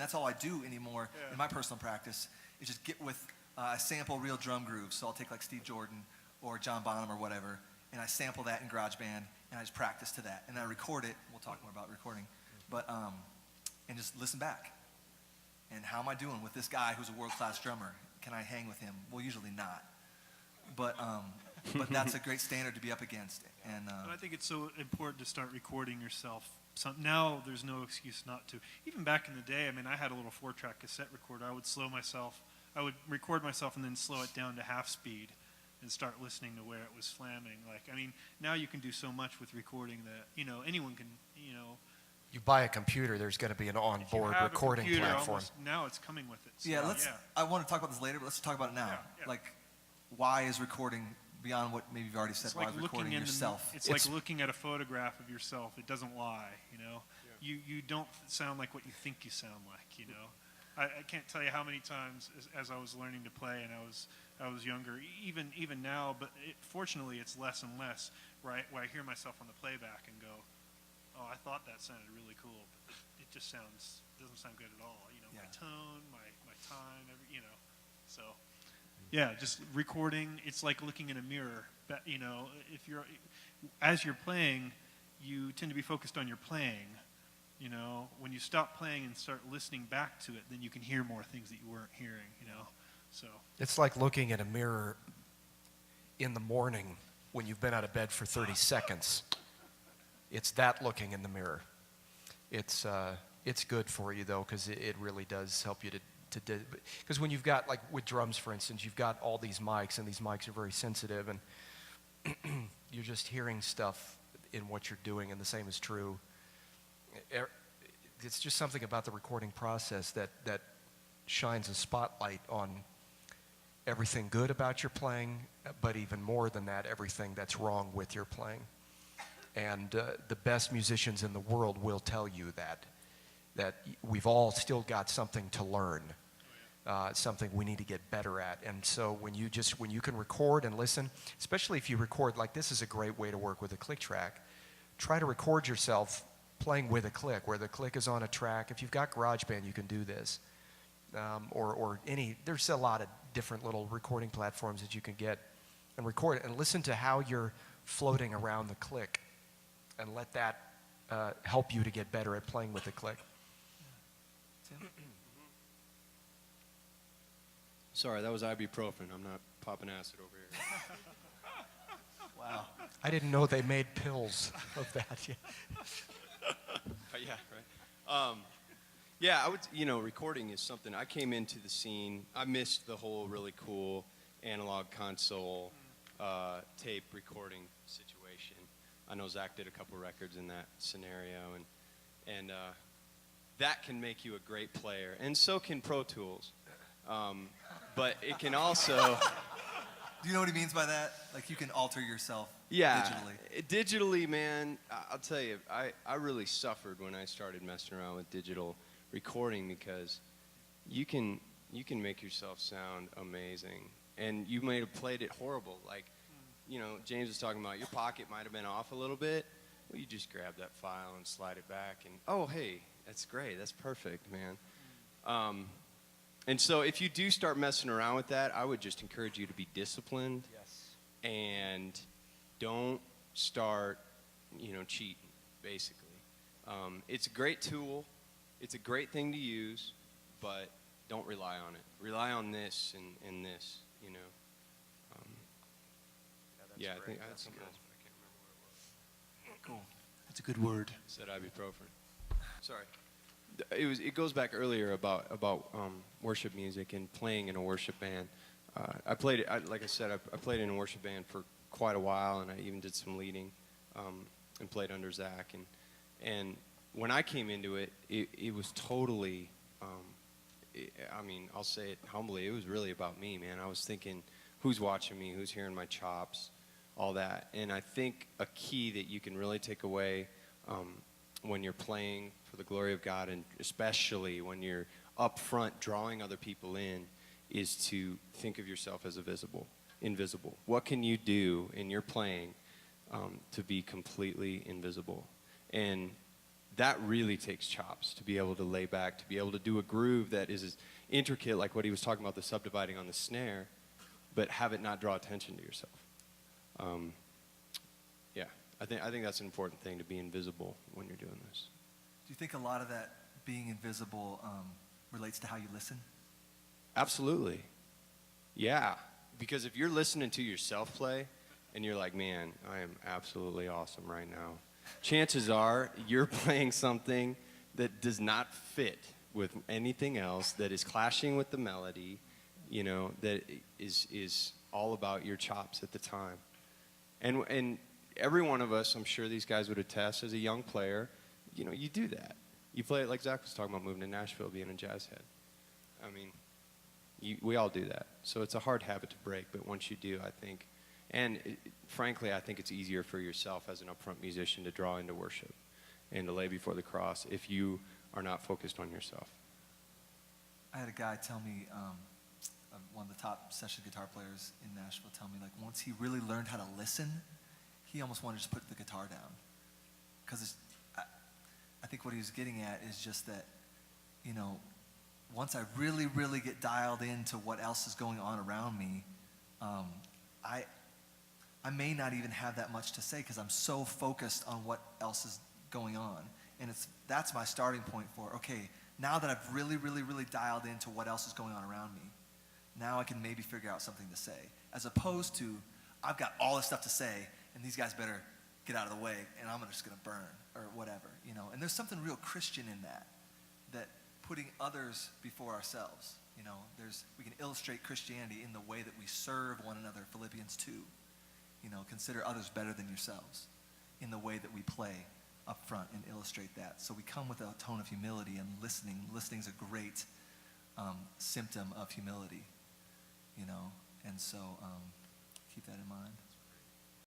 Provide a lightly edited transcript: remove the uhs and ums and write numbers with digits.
That's all I do anymore in my personal practice is just get with, I sample real drum grooves. So I'll take like Steve Jordan or John Bonham or whatever, and I sample that in GarageBand, and I just practice to that. And I record it. We'll talk more about recording. But, and just listen back. And how am I doing with this guy who's a world-class drummer? Can I hang with him? Well, usually not. But that's a great standard to be up against. And but I think it's so important to start recording yourself. So now there's no excuse not to. Even back in the day, I mean, I had a little 4-track cassette recorder. I would record myself and then slow it down to half speed and start listening to where it was slamming. Like, I mean, now you can do so much with recording that, anyone can, You buy a computer, there's going to be an on-board recording platform. Now it's coming with it. So, I want to talk about this later, but let's talk about it now. Like, why is recording beyond what maybe you've already said? Why is recording yourself? It's like looking at a photograph of yourself. It doesn't lie, You don't sound like what you think you sound like, I can't tell you how many times as I was learning to play and I was younger, even now, but fortunately it's less and less, right, where I hear myself on the playback and go, oh, I thought that sounded really cool, but it just doesn't sound good at all, my tone, my time, so. Yeah, just recording, it's like looking in a mirror. As you're playing, you tend to be focused on your playing. When you stop playing and start listening back to it, then you can hear more things that you weren't hearing, so. It's like looking in a mirror in the morning when you've been out of bed for 30 seconds. It's that looking in the mirror. It's good for you, though, because it really does help you to because when you've got, like with drums, for instance, you've got all these mics, and these mics are very sensitive, and you're just hearing stuff in what you're doing, and the same is true. It's just something about the recording process that shines a spotlight on everything good about your playing, but even more than that, everything that's wrong with your playing. And the best musicians in the world will tell you that we've all still got something to learn, something we need to get better at. And so when you can record and listen, especially if you record, like this is a great way to work with a click track. Try to record yourself playing with a click, where the click is on a track. If you've got GarageBand, you can do this. There's a lot of different little recording platforms that you can get and record it, and listen to how you're floating around the click, and let that help you to get better at playing with the click. Sorry, that was ibuprofen. I'm not popping acid over here. Wow. I didn't know they made pills of that. Yeah, right. I would, recording is something. I came into the scene. I missed the whole really cool analog console tape recording situation. I know Zach did a couple records in that scenario, and that can make you a great player, and so can Pro Tools. But it can also... Do you know what he means by that? Like you can alter yourself digitally. Digitally, man, I'll tell you, I really suffered when I started messing around with digital recording, because you can make yourself sound amazing, and you may have played it horrible. Like, James was talking about your pocket might have been off a little bit. Well, you just grab that file and slide it back, and oh, hey, that's great. That's perfect, man. And so if you do start messing around with that, I would just encourage you to be disciplined. Yes. And don't start, cheating, basically. It's a great tool. It's a great thing to use, but don't rely on it. Rely on this and this, Yeah, I think that's good. good. I can't remember what it was. Cool. That's a good word. Said ibuprofen. Sorry. It goes back earlier about worship music and playing in a worship band. I played it, like I said, I played in a worship band for quite a while, and I even did some leading and played under Zach. And when I came into it, it was totally, I'll say it humbly, it was really about me, man. I was thinking, who's watching me, who's hearing my chops, all that. And I think a key that you can really take away when you're playing for the glory of God, and especially when you're up front drawing other people in, is to think of yourself as invisible. What can you do in your playing to be completely invisible? And that really takes chops to be able to lay back, to be able to do a groove that is as intricate, like what he was talking about, the subdividing on the snare, but have it not draw attention to yourself. Yeah, I think that's an important thing, to be invisible when you're doing this. Do you think a lot of that being invisible relates to how you listen? Absolutely. Yeah, because if you're listening to yourself play and you're like, man, I am absolutely awesome right now, chances are you're playing something that does not fit with anything else, that is clashing with the melody, you know, that is all about your chops at the time. And every one of us, I'm sure these guys would attest, as a young player, you know, you do that. You play it like Zach was talking about, moving to Nashville, being a jazz head. I mean, we all do that. So it's a hard habit to break, but once you do, I think, and frankly, I think it's easier for yourself as an upfront musician to draw into worship and to lay before the cross if you are not focused on yourself. I had a guy tell me, one of the top session guitar players in Nashville, tell me, like, once he really learned how to listen, he almost wanted to just put the guitar down. Because I think what he was getting at is just that, you know, once I really, really get dialed into what else is going on around me, I may not even have that much to say because I'm so focused on what else is going on. And that's my starting point for, okay, now that I've really, really, really dialed into what else is going on around me, now I can maybe figure out something to say. As opposed to, I've got all this stuff to say, and these guys better get out of the way, and I'm just going to burn, or whatever, you know. And there's something real Christian in that putting others before ourselves, you know. We can illustrate Christianity in the way that we serve one another, Philippians 2. You know, consider others better than yourselves in the way that we play up front and illustrate that. So we come with a tone of humility, and listening. Listening is a great symptom of humility, you know. And so keep that in mind.